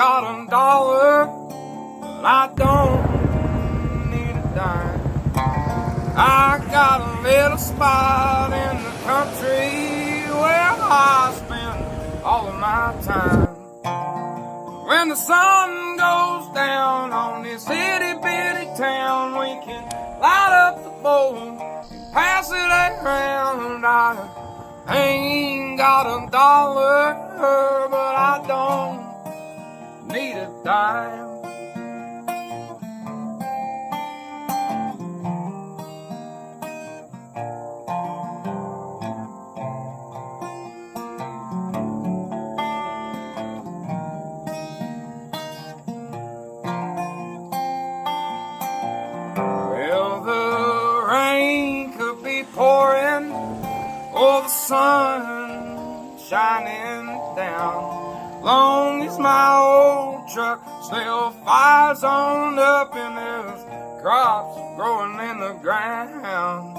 got a dollar, but I don't need a dime. I got a little spot in the country where I spend all of my time. When the sun goes down on this itty bitty town, we can light up the bowl and pass it around. I ain't got a dollar, but I don't need a dime. Pouring, or the sun shining down. Long as my old truck still fires on up and there's crops growing in the ground,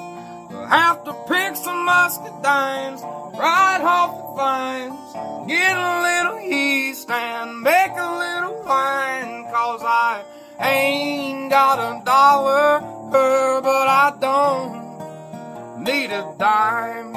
we'll have to pick some muscadines right off the vines, get a little yeast and make a little wine. 'Cause I ain't got a dollar, but I don't need a dime.